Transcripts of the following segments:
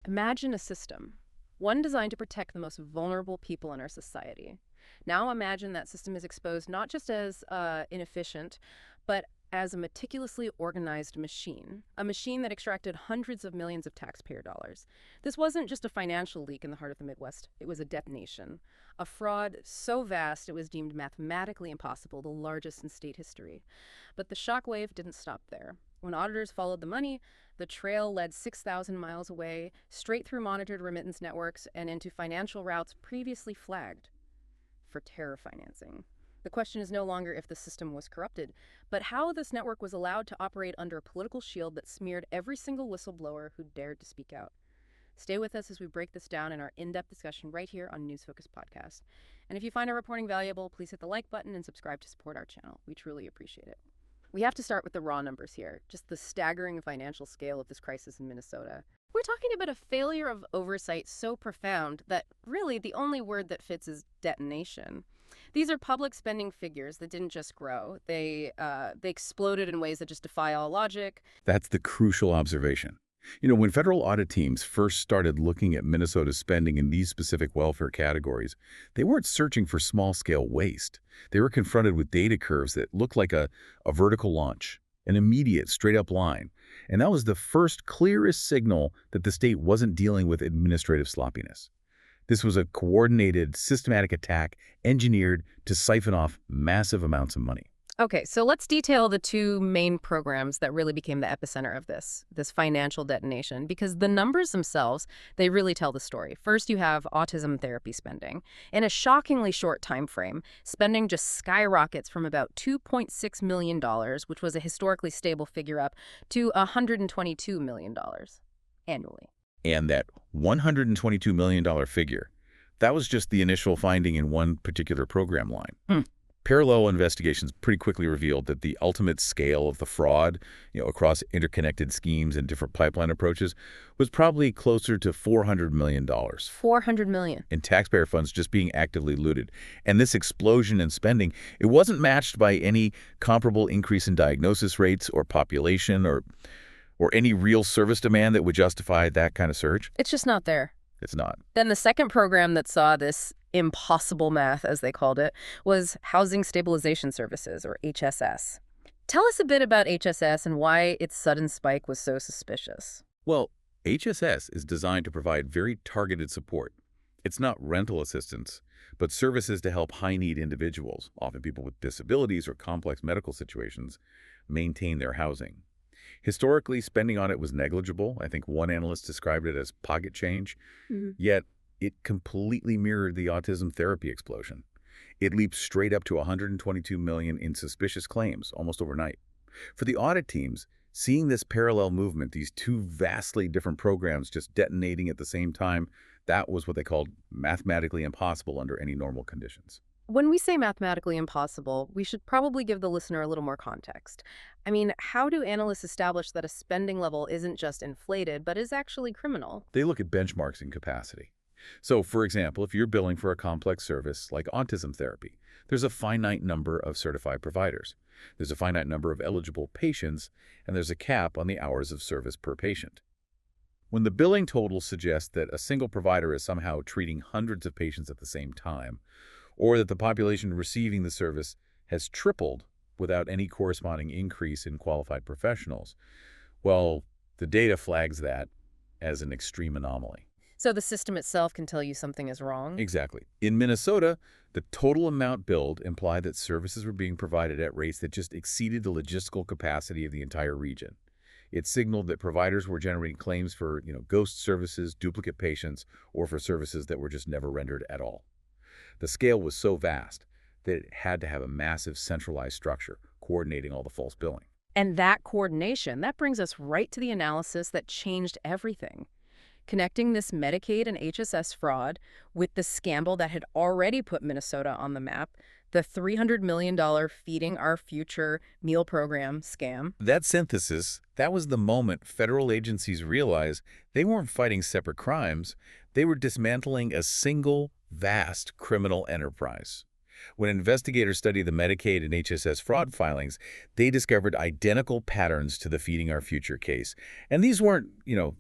Imagine a system, one designed to protect the most vulnerable people in our society. Now imagine that system is exposed not just as inefficient, but as a meticulously organized machine, a machine that extracted hundreds of millions of taxpayer dollars. This wasn't just a financial leak in the heart of the Midwest, it was a detonation. A fraud so vast it was deemed mathematically impossible, the largest in state history. But the shockwave didn't stop there. When auditors followed the money, the trail led 6,000 miles away, straight through monitored remittance networks and into financial routes previously flagged for terror financing. The question is no longer if the system was corrupted, but how this network was allowed to operate under a political shield that smeared every single whistleblower who dared to speak out. Stay with us as we break this down in our in-depth discussion right here on News Focus Podcast. And if you find our reporting valuable, please hit the like button and subscribe to support our channel. We truly appreciate it. We have to start with the raw numbers here, just the staggering financial scale of this crisis in Minnesota. We're talking about a failure of oversight so profound that really the only word that fits is detonation. These are public spending figures that didn't just grow. They exploded in ways that just defy all logic. That's the crucial observation. When federal audit teams first started looking at Minnesota's spending in these specific welfare categories, they weren't searching for small-scale waste. They were confronted with data curves that looked like a vertical launch, an immediate, straight-up line. And that was the first clearest signal that the state wasn't dealing with administrative sloppiness. This was a coordinated, systematic attack engineered to siphon off massive amounts of money. Okay, so let's detail the two main programs that really became the epicenter of this financial detonation, because the numbers themselves, they really tell the story. First, you have autism therapy spending. In a shockingly short time frame, spending just skyrockets from about $2.6 million, which was a historically stable figure, up to $122 million annually. And that $122 million figure, that was just the initial finding in one particular program line. Parallel investigations pretty quickly revealed that the ultimate scale of the fraud, across interconnected schemes and different pipeline approaches, was probably closer to $400 million. $400 million. In taxpayer funds just being actively looted. And this explosion in spending, it wasn't matched by any comparable increase in diagnosis rates or population or any real service demand that would justify that kind of surge. It's just not there. It's not. Then the second program that saw this impossible math, as they called it, was Housing Stabilization Services, or HSS. Tell us a bit about HSS and why its sudden spike was so suspicious. Well, HSS is designed to provide very targeted support. It's not rental assistance, but services to help high-need individuals, often people with disabilities or complex medical situations, maintain their housing. Historically, spending on it was negligible. I think one analyst described it as pocket change. Yet, it completely mirrored the autism therapy explosion. It leaped straight up to $122 million in suspicious claims almost overnight. For the audit teams, seeing this parallel movement, these two vastly different programs just detonating at the same time, that was what they called mathematically impossible under any normal conditions. When we say mathematically impossible, we should probably give the listener a little more context. I mean, how do analysts establish that a spending level isn't just inflated, but is actually criminal? They look at benchmarks in capacity. So, for example, if you're billing for a complex service like autism therapy, there's a finite number of certified providers. There's a finite number of eligible patients, and there's a cap on the hours of service per patient. When the billing total suggests that a single provider is somehow treating hundreds of patients at the same time, or that the population receiving the service has tripled without any corresponding increase in qualified professionals, well, the data flags that as an extreme anomaly. So the system itself can tell you something is wrong? Exactly. In Minnesota, the total amount billed implied that services were being provided at rates that just exceeded the logistical capacity of the entire region. It signaled that providers were generating claims for, ghost services, duplicate patients, or for services that were just never rendered at all. The scale was so vast that it had to have a massive centralized structure coordinating all the false billing. And that coordination, that brings us right to the analysis that changed everything. Connecting this Medicaid and HSS fraud with the scandal that had already put Minnesota on the map, the $300 million Feeding Our Future meal program scam. That synthesis, that was the moment federal agencies realized they weren't fighting separate crimes. They were dismantling a single, vast criminal enterprise. When investigators studied the Medicaid and HSS fraud filings, they discovered identical patterns to the Feeding Our Future case. And these weren't,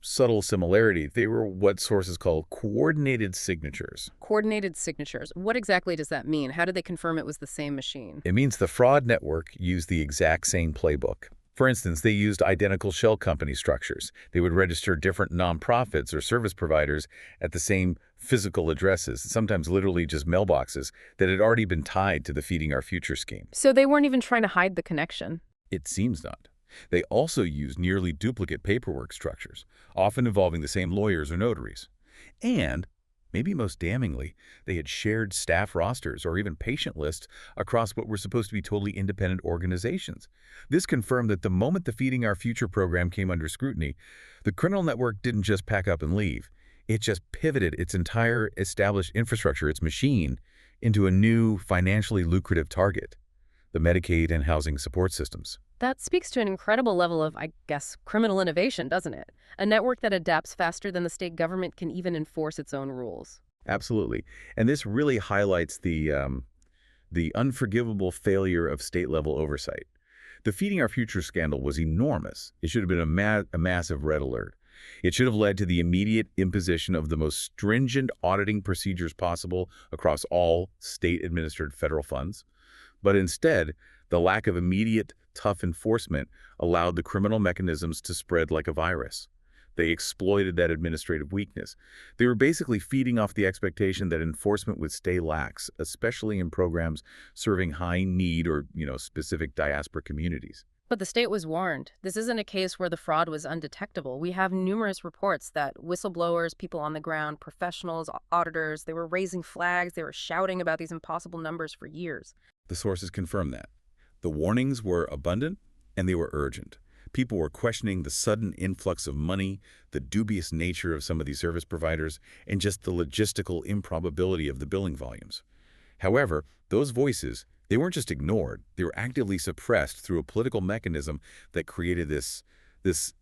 subtle similarities. They were what sources call coordinated signatures. Coordinated signatures. What exactly does that mean? How did they confirm it was the same machine? It means the fraud network used the exact same playbook. For instance, they used identical shell company structures. They would register different nonprofits or service providers at the same physical addresses, sometimes literally just mailboxes, that had already been tied to the Feeding Our Future scheme. So they weren't even trying to hide the connection. It seems not. They also used nearly duplicate paperwork structures, often involving the same lawyers or notaries. And maybe most damningly, they had shared staff rosters or even patient lists across what were supposed to be totally independent organizations. This confirmed that the moment the Feeding Our Future program came under scrutiny, the criminal network didn't just pack up and leave. It just pivoted its entire established infrastructure, its machine, into a new financially lucrative target, the Medicaid and housing support systems. That speaks to an incredible level of, I guess, criminal innovation, doesn't it? A network that adapts faster than the state government can even enforce its own rules. Absolutely. And this really highlights the unforgivable failure of state-level oversight. The Feeding Our Future scandal was enormous. It should have been a massive red alert. It should have led to the immediate imposition of the most stringent auditing procedures possible across all state-administered federal funds. But instead, the lack of immediate, tough enforcement allowed the criminal mechanisms to spread like a virus. They exploited that administrative weakness. They were basically feeding off the expectation that enforcement would stay lax, especially in programs serving high-need or, specific diaspora communities. But the state was warned. This isn't a case where the fraud was undetectable. We have numerous reports that whistleblowers, people on the ground, professionals, auditors, they were raising flags, they were shouting about these impossible numbers for years. The sources confirm that. The warnings were abundant and they were urgent. People were questioning the sudden influx of money, the dubious nature of some of these service providers, and just the logistical improbability of the billing volumes. However, those voices, they weren't just ignored, they were actively suppressed through a political mechanism that created this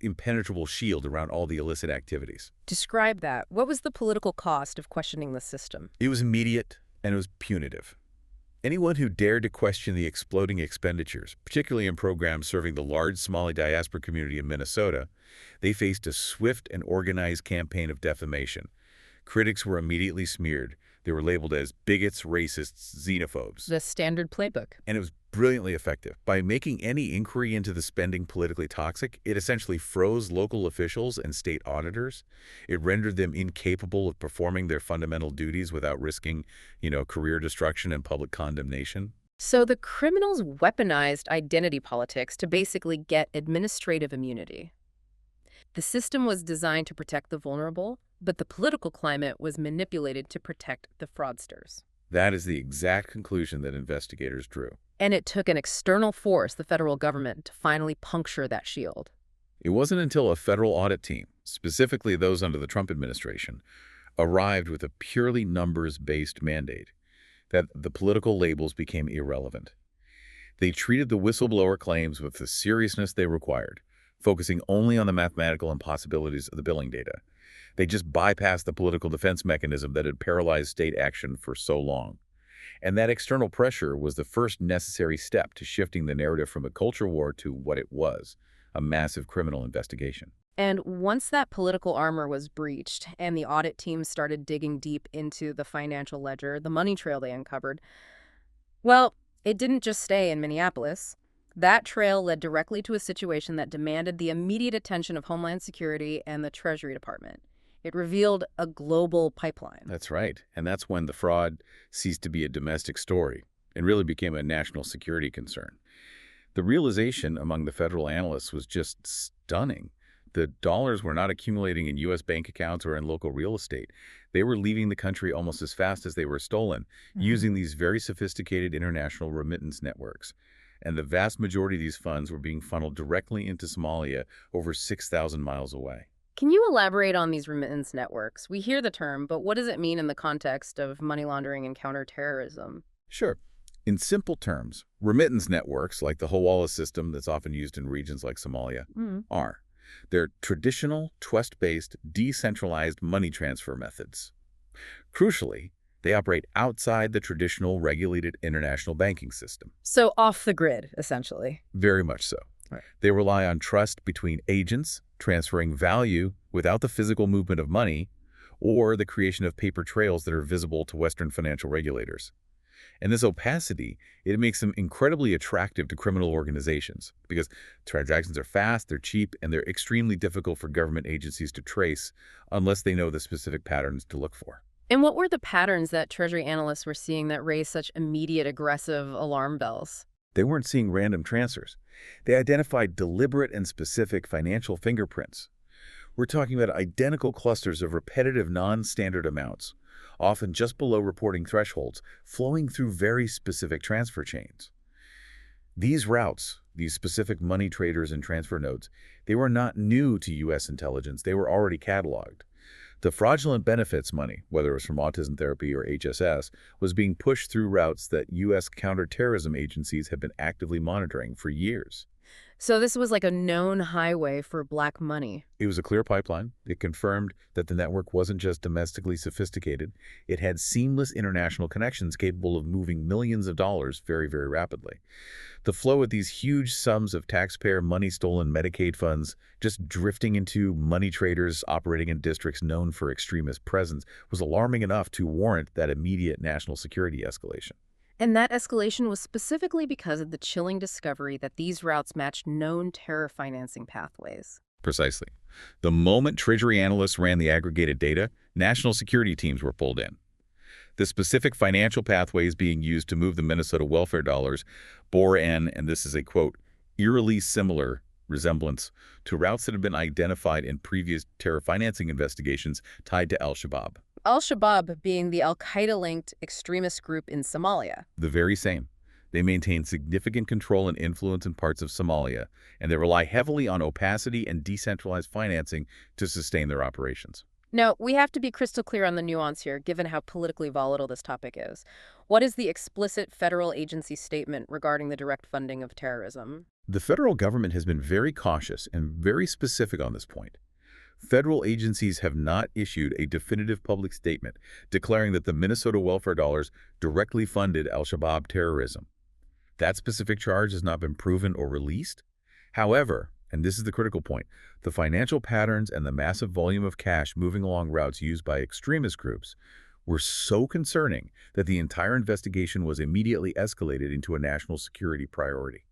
impenetrable shield around all the illicit activities. Describe that. What was the political cost of questioning the system? It was immediate and it was punitive. Anyone who dared to question the exploding expenditures, particularly in programs serving the large Somali diaspora community in Minnesota, they faced a swift and organized campaign of defamation. Critics were immediately smeared. They were labeled as bigots, racists, xenophobes. The standard playbook. And it was brilliantly effective. By making any inquiry into the spending politically toxic, it essentially froze local officials and state auditors. It rendered them incapable of performing their fundamental duties without risking, career destruction and public condemnation. So the criminals weaponized identity politics to basically get administrative immunity. The system was designed to protect the vulnerable, but the political climate was manipulated to protect the fraudsters. That is the exact conclusion that investigators drew. And it took an external force, the federal government, to finally puncture that shield. It wasn't until a federal audit team, specifically those under the Trump administration, arrived with a purely numbers-based mandate that the political labels became irrelevant. They treated the whistleblower claims with the seriousness they required, focusing only on the mathematical impossibilities of the billing data. They just bypassed the political defense mechanism that had paralyzed state action for so long. And that external pressure was the first necessary step to shifting the narrative from a culture war to what it was, a massive criminal investigation. And once that political armor was breached and the audit team started digging deep into the financial ledger, the money trail they uncovered, well, it didn't just stay in Minneapolis. That trail led directly to a situation that demanded the immediate attention of Homeland Security and the Treasury Department. It revealed a global pipeline. That's right. And that's when the fraud ceased to be a domestic story and really became a national security concern. The realization among the federal analysts was just stunning. The dollars were not accumulating in U.S. bank accounts or in local real estate. They were leaving the country almost as fast as they were stolen, using these very sophisticated international remittance networks. And the vast majority of these funds were being funneled directly into Somalia, over 6,000 miles away. Can you elaborate on these remittance networks? We hear the term, but what does it mean in the context of money laundering and counterterrorism? Sure. In simple terms, remittance networks, like the Hawala system that's often used in regions like Somalia, are. They're traditional, trust-based, decentralized money transfer methods. Crucially, They operate outside the traditional regulated international banking system. So off the grid, essentially. Very much so. Right. They rely on trust between agents, transferring value without the physical movement of money, or the creation of paper trails that are visible to Western financial regulators. And this opacity, it makes them incredibly attractive to criminal organizations because transactions are fast, they're cheap, and they're extremely difficult for government agencies to trace unless they know the specific patterns to look for. And what were the patterns that Treasury analysts were seeing that raised such immediate aggressive alarm bells? They weren't seeing random transfers. They identified deliberate and specific financial fingerprints. We're talking about identical clusters of repetitive non-standard amounts, often just below reporting thresholds, flowing through very specific transfer chains. These routes, these specific money traders and transfer nodes, they were not new to U.S. intelligence. They were already cataloged. The fraudulent benefits money, whether it was from autism therapy or HSS, was being pushed through routes that U.S. counterterrorism agencies have been actively monitoring for years. So this was like a known highway for black money. It was a clear pipeline. It confirmed that the network wasn't just domestically sophisticated. It had seamless international connections capable of moving millions of dollars very, very rapidly. The flow of these huge sums of taxpayer money-stolen Medicaid funds just drifting into money traders operating in districts known for extremist presence was alarming enough to warrant that immediate national security escalation. And that escalation was specifically because of the chilling discovery that these routes matched known terror financing pathways. Precisely. The moment Treasury analysts ran the aggregated data, national security teams were pulled in. The specific financial pathways being used to move the Minnesota welfare dollars bore an, and this is a quote, eerily similar resemblance to routes that had been identified in previous terror financing investigations tied to al-Shabaab. Al-Shabaab being the al-Qaeda-linked extremist group in Somalia. The very same. They maintain significant control and influence in parts of Somalia, and they rely heavily on opacity and decentralized financing to sustain their operations. Now, we have to be crystal clear on the nuance here, given how politically volatile this topic is. What is the explicit federal agency statement regarding the direct funding of terrorism? The federal government has been very cautious and very specific on this point. Federal agencies have not issued a definitive public statement declaring that the Minnesota welfare dollars directly funded al-Shabaab terrorism. That specific charge has not been proven or released. However, and this is the critical point, the financial patterns and the massive volume of cash moving along routes used by extremist groups were so concerning that the entire investigation was immediately escalated into a national security priority.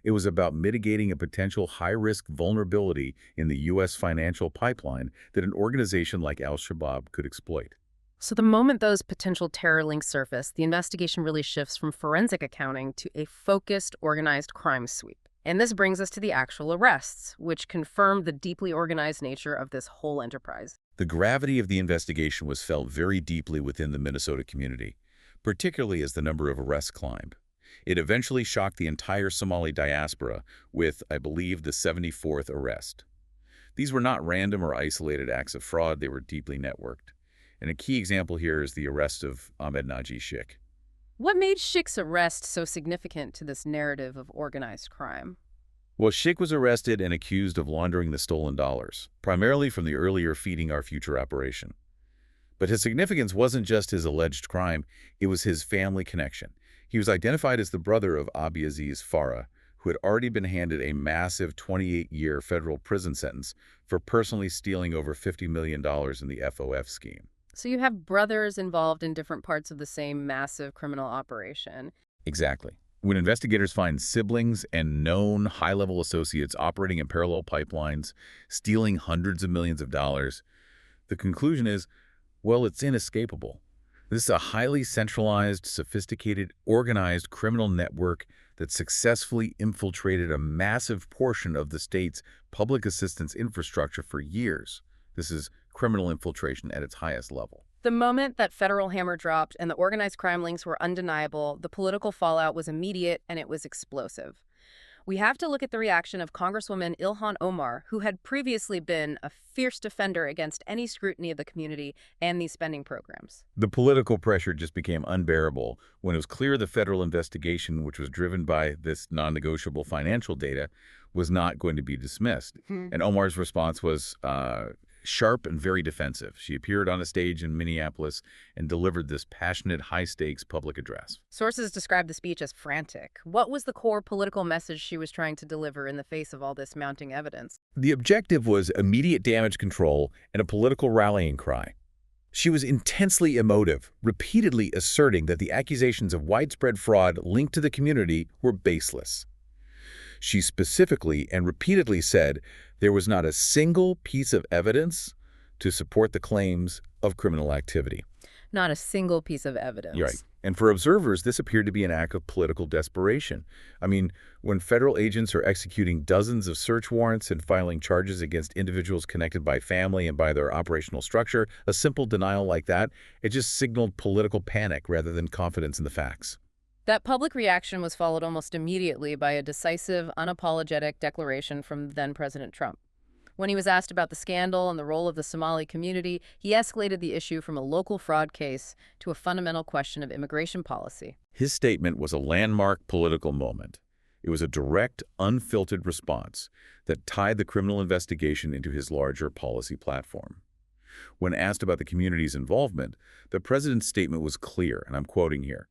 It was about mitigating a potential high-risk vulnerability in the U.S. financial pipeline that an organization like al-Shabaab could exploit. So the moment those potential terror links surface, the investigation really shifts from forensic accounting to a focused, organized crime sweep. And this brings us to the actual arrests, which confirmed the deeply organized nature of this whole enterprise. The gravity of the investigation was felt very deeply within the Minnesota community, particularly as the number of arrests climbed. It eventually shocked the entire Somali diaspora with, I believe, the 74th arrest. These were not random or isolated acts of fraud, they were deeply networked. And a key example here is the arrest of Ahmed Naji Sheikh. What made Sheikh's arrest so significant to this narrative of organized crime? Well, Sheikh was arrested and accused of laundering the stolen dollars, primarily from the earlier Feeding Our Future operation. But his significance wasn't just his alleged crime, it was his family connection. He was identified as the brother of Abiaziz Farah, who had already been handed a massive 28-year federal prison sentence for personally stealing over $50 million in the FOF scheme. So you have brothers involved in different parts of the same massive criminal operation. Exactly. When investigators find siblings and known high-level associates operating in parallel pipelines, stealing hundreds of millions of dollars, the conclusion is, well, it's inescapable. This is a highly centralized, sophisticated, organized criminal network that successfully infiltrated a massive portion of the state's public assistance infrastructure for years. This is criminal infiltration at its highest level. The moment that federal hammer dropped and the organized crime links were undeniable, the political fallout was immediate and it was explosive. We have to look at the reaction of Congresswoman Ilhan Omar, who had previously been a fierce defender against any scrutiny of the community and these spending programs. The political pressure just became unbearable when it was clear the federal investigation, which was driven by this non-negotiable financial data, was not going to be dismissed. And Omar's response was, sharp and very defensive. She appeared on a stage in Minneapolis and delivered this passionate, high-stakes public address. Sources describe the speech as frantic. What was the core political message she was trying to deliver in the face of all this mounting evidence? The objective was immediate damage control and a political rallying cry. She was intensely emotive, repeatedly asserting that the accusations of widespread fraud linked to the community were baseless. She specifically and repeatedly said there was not a single piece of evidence to support the claims of criminal activity. Not a single piece of evidence. You're right. And for observers, this appeared to be an act of political desperation. I mean, when federal agents are executing dozens of search warrants and filing charges against individuals connected by family and by their operational structure, a simple denial like that, it just signaled political panic rather than confidence in the facts. That public reaction was followed almost immediately by a decisive, unapologetic declaration from then-President Trump. When he was asked about the scandal and the role of the Somali community, he escalated the issue from a local fraud case to a fundamental question of immigration policy. His statement was a landmark political moment. It was a direct, unfiltered response that tied the criminal investigation into his larger policy platform. When asked about the community's involvement, the president's statement was clear, and I'm quoting here,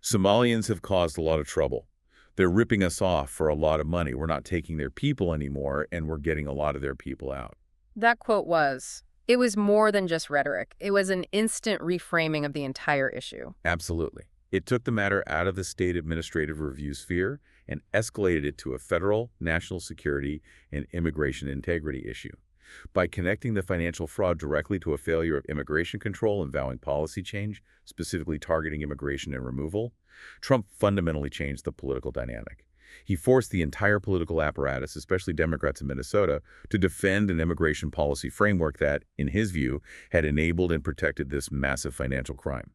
"Somalians have caused a lot of trouble. They're ripping us off for a lot of money. We're not taking their people anymore, and we're getting a lot of their people out." That quote it was more than just rhetoric. It was an instant reframing of the entire issue. Absolutely. It took the matter out of the state administrative review sphere and escalated it to a federal, national security, and immigration integrity issue. By connecting the financial fraud directly to a failure of immigration control and vowing policy change, specifically targeting immigration and removal, Trump fundamentally changed the political dynamic. He forced the entire political apparatus, especially Democrats in Minnesota, to defend an immigration policy framework that, in his view, had enabled and protected this massive financial crime.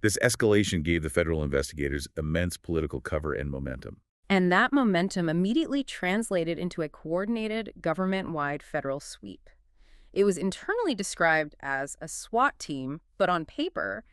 This escalation gave the federal investigators immense political cover and momentum. And that momentum immediately translated into a coordinated, government-wide federal sweep. It was internally described as a SWAT team, but on paper,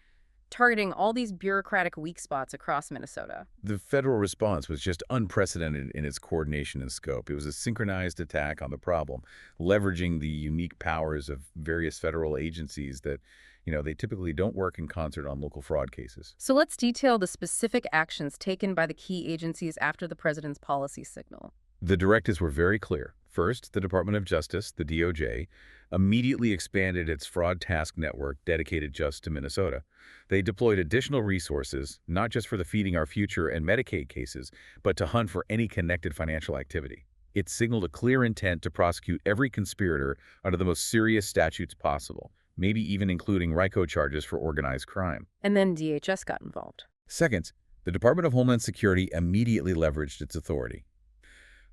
targeting all these bureaucratic weak spots across Minnesota. The federal response was just unprecedented in its coordination and scope. It was a synchronized attack on the problem, leveraging the unique powers of various federal agencies that, they typically don't work in concert on local fraud cases. So let's detail the specific actions taken by the key agencies after the president's policy signal. The directives were very clear. First, the Department of Justice, the DOJ, immediately expanded its fraud task network dedicated just to Minnesota. They deployed additional resources, not just for the Feeding Our Future and Medicaid cases, but to hunt for any connected financial activity. It signaled a clear intent to prosecute every conspirator under the most serious statutes possible, maybe even including RICO charges for organized crime. And then DHS got involved. Second, the Department of Homeland Security immediately leveraged its authority.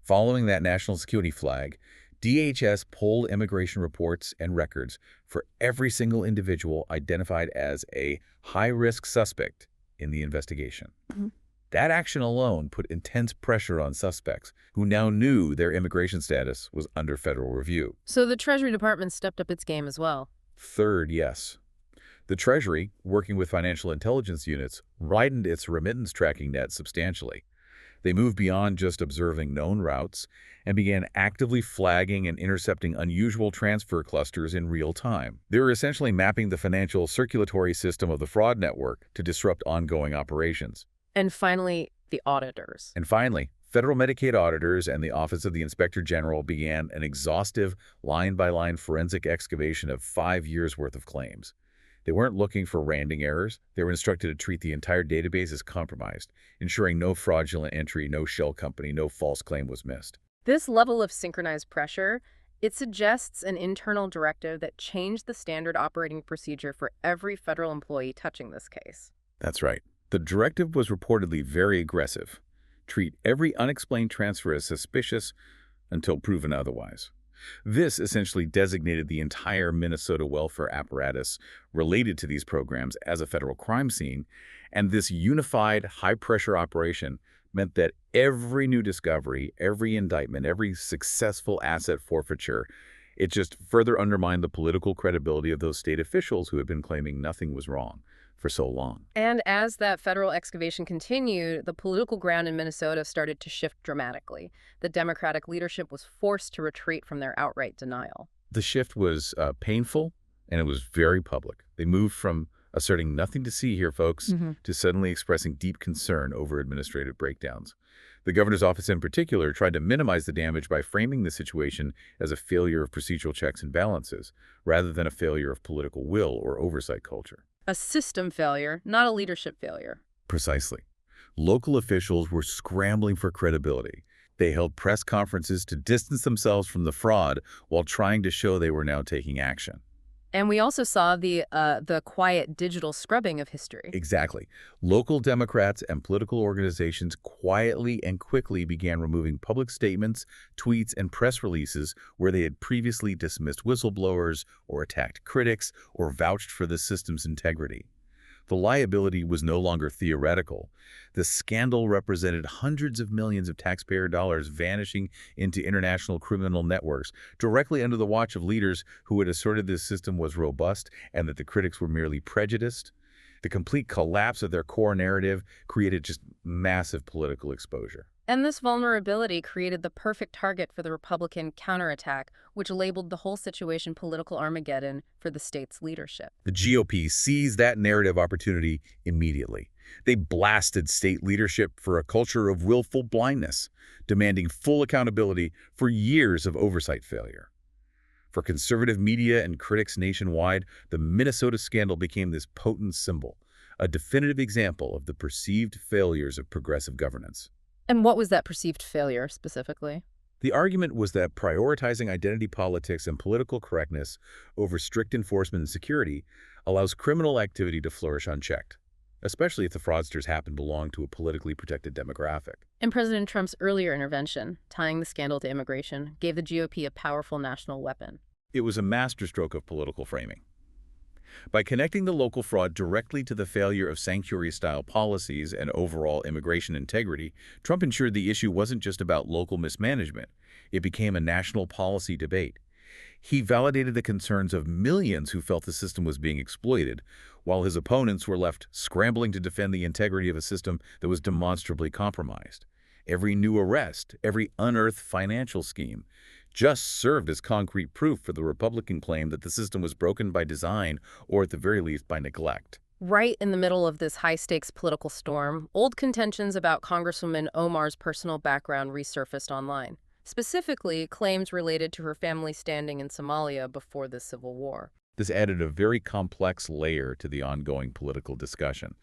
Following that national security flag, DHS pulled immigration reports and records for every single individual identified as a high-risk suspect in the investigation. That action alone put intense pressure on suspects who now knew their immigration status was under federal review. So the Treasury Department stepped up its game as well. Third, yes. The Treasury, working with financial intelligence units, widened its remittance tracking net substantially. They moved beyond just observing known routes and began actively flagging and intercepting unusual transfer clusters in real time. They were essentially mapping the financial circulatory system of the fraud network to disrupt ongoing operations. And finally, the auditors. And finally, federal Medicaid auditors and the Office of the Inspector General began an exhaustive, line-by-line forensic excavation of 5 years' worth of claims. They weren't looking for rounding errors. They were instructed to treat the entire database as compromised, ensuring no fraudulent entry, no shell company, no false claim was missed. This level of synchronized pressure, it suggests an internal directive that changed the standard operating procedure for every federal employee touching this case. That's right. The directive was reportedly very aggressive. Treat every unexplained transfer as suspicious until proven otherwise. This essentially designated the entire Minnesota welfare apparatus related to these programs as a federal crime scene, and this unified, high-pressure operation meant that every new discovery, every indictment, every successful asset forfeiture, it just further undermined the political credibility of those state officials who had been claiming nothing was wrong for so long. And as that federal excavation continued, the political ground in Minnesota started to shift dramatically. The Democratic leadership was forced to retreat from their outright denial. The shift was painful, and it was very public. They moved from asserting nothing to see here, folks, Hmm. to suddenly expressing deep concern over administrative breakdowns. The governor's office in particular tried to minimize the damage by framing the situation as a failure of procedural checks and balances, rather than a failure of political will or oversight culture. A system failure, not a leadership failure. Precisely. Local officials were scrambling for credibility. They held press conferences to distance themselves from the fraud while trying to show they were now taking action. And we also saw the quiet digital scrubbing of history. Exactly. Local Democrats and political organizations quietly and quickly began removing public statements, tweets, and press releases where they had previously dismissed whistleblowers or attacked critics or vouched for the system's integrity. The liability was no longer theoretical. The scandal represented hundreds of millions of taxpayer dollars vanishing into international criminal networks, directly under the watch of leaders who had asserted this system was robust and that the critics were merely prejudiced. The complete collapse of their core narrative created just massive political exposure. And this vulnerability created the perfect target for the Republican counterattack, which labeled the whole situation political Armageddon for the state's leadership. The GOP seized that narrative opportunity immediately. They blasted state leadership for a culture of willful blindness, demanding full accountability for years of oversight failure. For conservative media and critics nationwide, the Minnesota scandal became this potent symbol, a definitive example of the perceived failures of progressive governance. And what was that perceived failure specifically? The argument was that prioritizing identity politics and political correctness over strict enforcement and security allows criminal activity to flourish unchecked, especially if the fraudsters happen to belong to a politically protected demographic. And President Trump's earlier intervention, tying the scandal to immigration, gave the GOP a powerful national weapon. It was a masterstroke of political framing. By connecting the local fraud directly to the failure of sanctuary-style policies and overall immigration integrity, Trump ensured the issue wasn't just about local mismanagement. It became a national policy debate. He validated the concerns of millions who felt the system was being exploited, while his opponents were left scrambling to defend the integrity of a system that was demonstrably compromised. Every new arrest, every unearthed financial scheme, just served as concrete proof for the Republican claim that the system was broken by design or at the very least by neglect. Right in the middle of this high-stakes political storm, old contentions about Congresswoman Omar's personal background resurfaced online, specifically claims related to her family standing in Somalia before the Civil War. This added a very complex layer to the ongoing political discussion.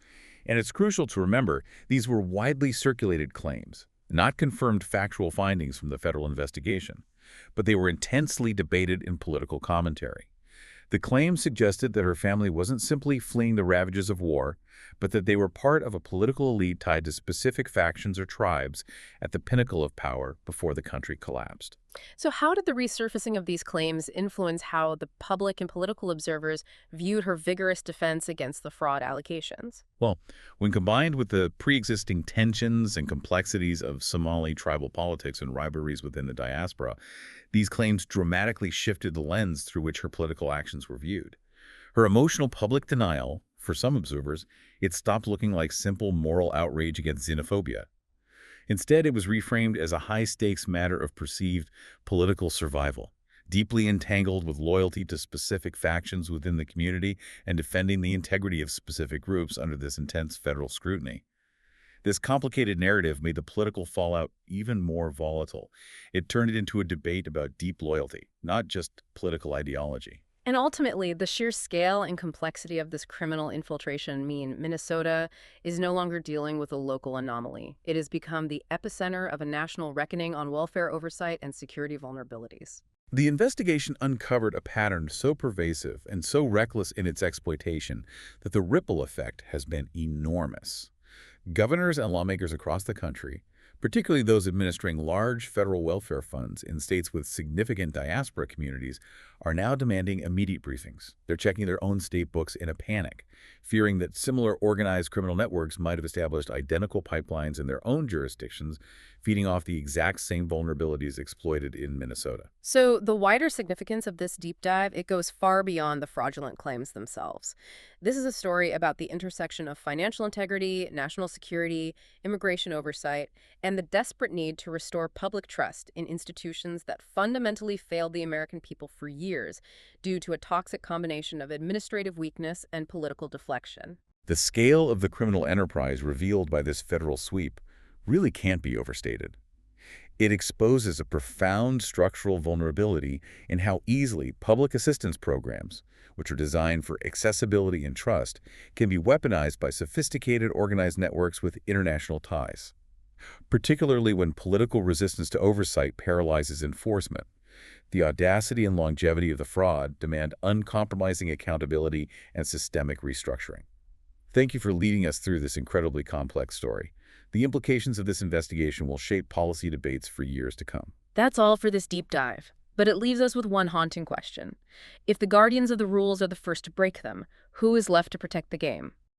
And it's crucial to remember these were widely circulated claims, not confirmed factual findings from the federal investigation, but they were intensely debated in political commentary. The claims suggested that her family wasn't simply fleeing the ravages of war, but that they were part of a political elite tied to specific factions or tribes at the pinnacle of power before the country collapsed. So how did the resurfacing of these claims influence how the public and political observers viewed her vigorous defense against the fraud allegations? Well, when combined with the pre-existing tensions and complexities of Somali tribal politics and rivalries within the diaspora, these claims dramatically shifted the lens through which her political actions were viewed. Her emotional public denial, for some observers, it stopped looking like simple moral outrage against xenophobia. Instead, it was reframed as a high-stakes matter of perceived political survival, deeply entangled with loyalty to specific factions within the community and defending the integrity of specific groups under this intense federal scrutiny. This complicated narrative made the political fallout even more volatile. It turned it into a debate about deep loyalty, not just political ideology. And ultimately, the sheer scale and complexity of this criminal infiltration mean Minnesota is no longer dealing with a local anomaly. It has become the epicenter of a national reckoning on welfare oversight and security vulnerabilities. The investigation uncovered a pattern so pervasive and so reckless in its exploitation that the ripple effect has been enormous. Governors and lawmakers across the country, particularly those administering large federal welfare funds in states with significant diaspora communities, are now demanding immediate briefings. They're checking their own state books in a panic, fearing that similar organized criminal networks might have established identical pipelines in their own jurisdictions, feeding off the exact same vulnerabilities exploited in Minnesota. So the wider significance of this deep dive, it goes far beyond the fraudulent claims themselves. This is a story about the intersection of financial integrity, national security, immigration oversight, and and the desperate need to restore public trust in institutions that fundamentally failed the American people for years due to a toxic combination of administrative weakness and political deflection. The scale of the criminal enterprise revealed by this federal sweep really can't be overstated. It exposes a profound structural vulnerability in how easily public assistance programs, which are designed for accessibility and trust, can be weaponized by sophisticated organized networks with international ties, particularly when political resistance to oversight paralyzes enforcement. The audacity and longevity of the fraud demand uncompromising accountability and systemic restructuring. Thank you for leading us through this incredibly complex story. The implications of this investigation will shape policy debates for years to come. That's all for this deep dive. But it leaves us with one haunting question. If the guardians of the rules are the first to break them, who is left to protect the game?